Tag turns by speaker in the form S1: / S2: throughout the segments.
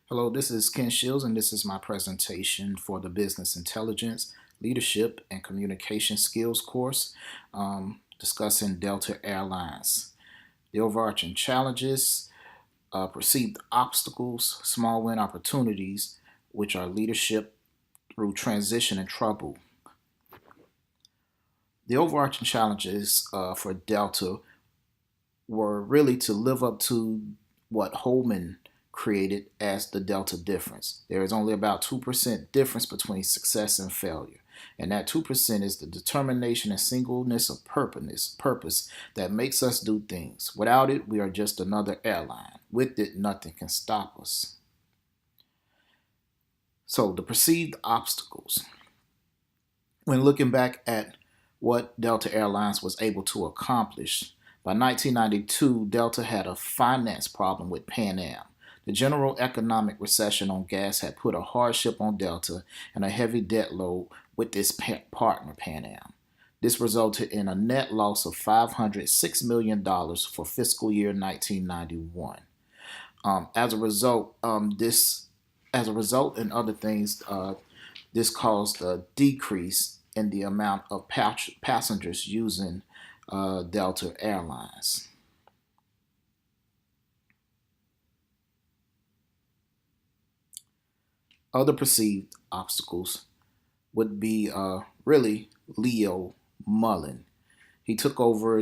S1: Hello, this is Ken Shields, and this is my presentation for the Business Intelligence, Leadership, and Communication Skills course discussing Delta Airlines. The overarching challenges, perceived obstacles, small win opportunities, which are leadership through transition and trouble. The overarching challenges for Delta were really to live up to what Holman created as the delta difference. There is only about 2% difference between success and failure. And that 2% is the determination and singleness of purpose that makes us do things. Without it, we are just another airline. With it, nothing can stop us. So, the perceived obstacles. When looking back at what Delta Airlines was able to accomplish, by 1992, Delta had a finance problem with Pan Am. The general economic recession on gas had put a hardship on Delta and a heavy debt load with its partner, Pan Am. This resulted in a net loss of $506 million for fiscal year 1991. As a result, and other things, this caused a decrease in the amount of passengers using Delta Airlines. Other perceived obstacles would be really Leo Mullen. He took over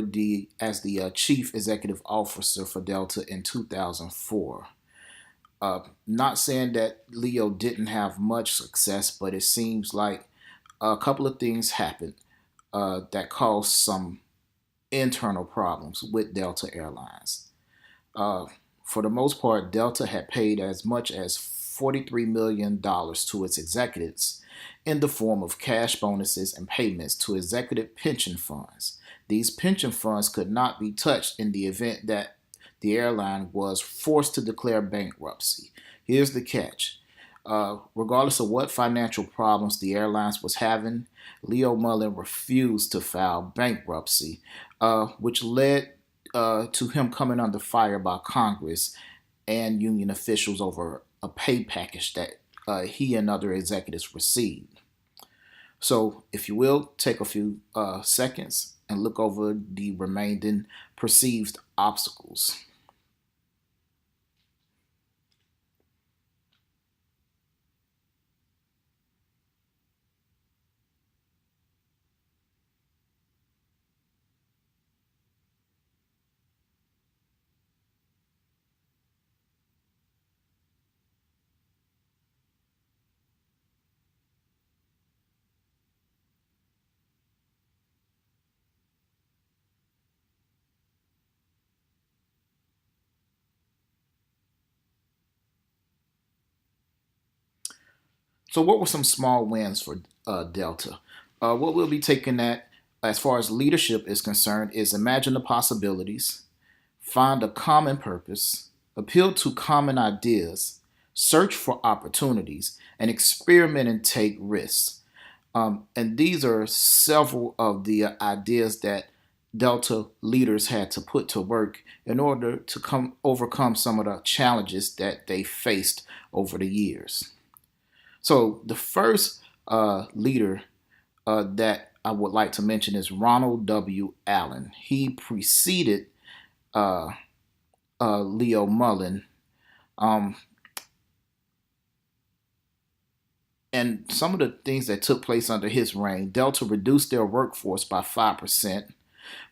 S1: as the chief executive officer for Delta in 2004. Not saying that Leo didn't have much success, but it seems like a couple of things happened that caused some internal problems with Delta Airlines. For the most part, Delta had paid as much as $43 million to its executives in the form of cash bonuses and payments to executive pension funds. These pension funds could not be touched in the event that the airline was forced to declare bankruptcy. Here's the catch. Regardless of what financial problems the airlines was having, Leo Mullen refused to file bankruptcy, which led to him coming under fire by Congress and union officials over a pay package that he and other executives received. So, if you will, take a few seconds and look over the remaining perceived obstacles. So, what were some small wins for Delta? What we'll be taking at, as far as leadership is concerned, is imagine the possibilities, find a common purpose, appeal to common ideas, search for opportunities, and experiment and take risks. And these are several of the ideas that Delta leaders had to put to work in order to overcome some of the challenges that they faced over the years. So the first leader that I would like to mention is Ronald W. Allen. He preceded uh, Leo Mullen. Um, and some of the things that took place under his reign, Delta reduced their workforce by 5%,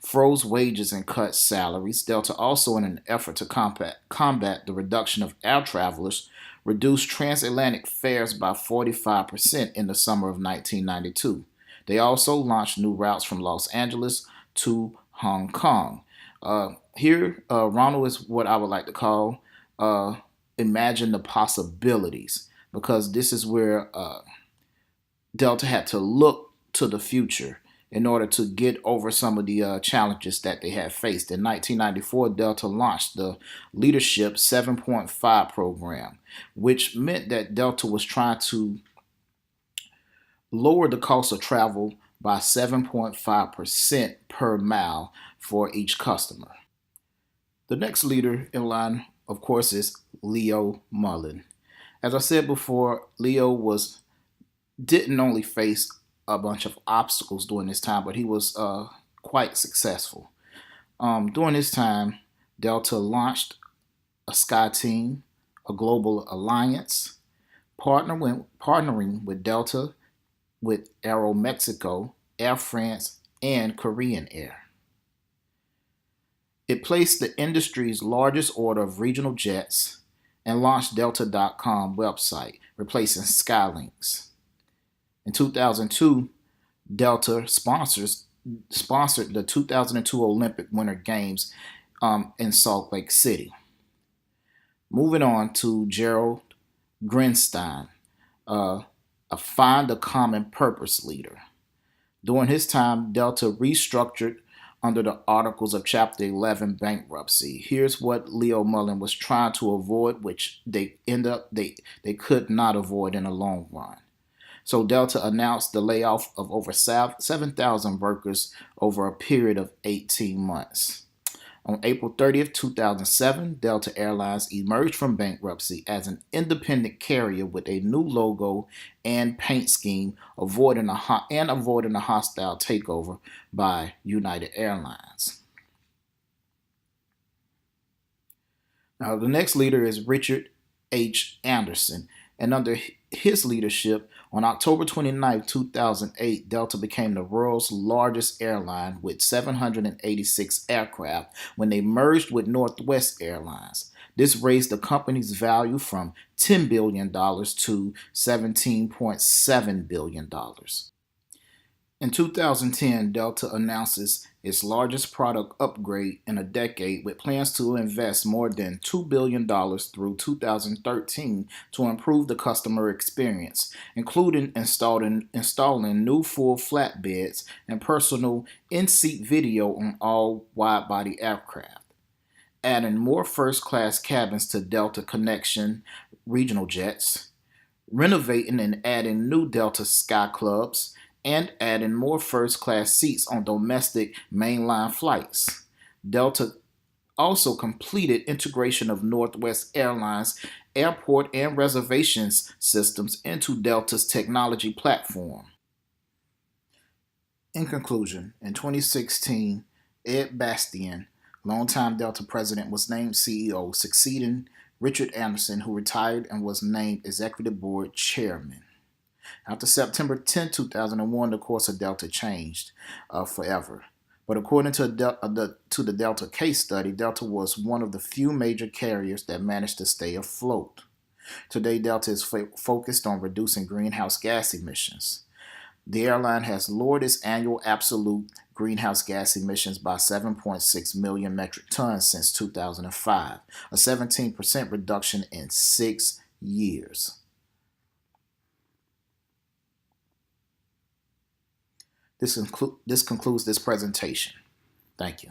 S1: froze wages and cut salaries. Delta also, in an effort to combat the reduction of air travelers, reduced transatlantic fares by 45% in the summer of 1992. They also launched new routes from Los Angeles to Hong Kong. Here, Ronald is what I would like to call imagine the possibilities, because this is where Delta had to look to the future in order to get over some of the challenges that they had faced. In 1994, Delta launched the Leadership 7.5 program, which meant that Delta was trying to lower the cost of travel by 7.5% per mile for each customer. The next leader in line, of course, is Leo Mullen. As I said before, Leo didn't only face a bunch of obstacles during this time, but he was quite successful. During this time, Delta launched a Sky Team, a global alliance, partnering with Delta, with Aeromexico, Air France, and Korean Air. It placed the industry's largest order of regional jets and launched Delta.com website, replacing Skylinks. In 2002, Delta sponsored the 2002 Olympic Winter Games in Salt Lake City. Moving on to Gerald Grinstein, a Find a Common Purpose leader. During his time, Delta restructured under the Articles of Chapter 11 bankruptcy. Here's what Leo Mullen was trying to avoid, which they could not avoid in the long run. So Delta announced the layoff of over 7,000 workers over a period of 18 months. On April 30th, 2007, Delta Airlines emerged from bankruptcy as an independent carrier with a new logo and paint scheme, avoiding a hostile takeover by United Airlines. Now, the next leader is Richard H. Anderson, and under his leadership, on October 29, 2008, Delta became the world's largest airline with 786 aircraft when they merged with Northwest Airlines. This raised the company's value from $10 billion to $17.7 billion. In 2010, Delta announces its largest product upgrade in a decade, with plans to invest more than $2 billion through 2013 to improve the customer experience, including installing new full flatbeds and personal in-seat video on all wide-body aircraft, adding more first-class cabins to Delta Connection regional jets, renovating and adding new Delta Sky Clubs, and adding more first-class seats on domestic mainline flights. Delta also completed integration of Northwest Airlines airport and reservations systems into Delta's technology platform. In conclusion, in 2016, Ed Bastian, longtime Delta president, was named CEO, succeeding Richard Anderson, who retired and was named executive board chairman. After September 10, 2001, the course of Delta changed forever. But according to the Delta case study, Delta was one of the few major carriers that managed to stay afloat. Today, Delta is focused on reducing greenhouse gas emissions. The airline has lowered its annual absolute greenhouse gas emissions by 7.6 million metric tons since 2005, a 17% reduction in 6 years. This concludes this presentation. Thank you.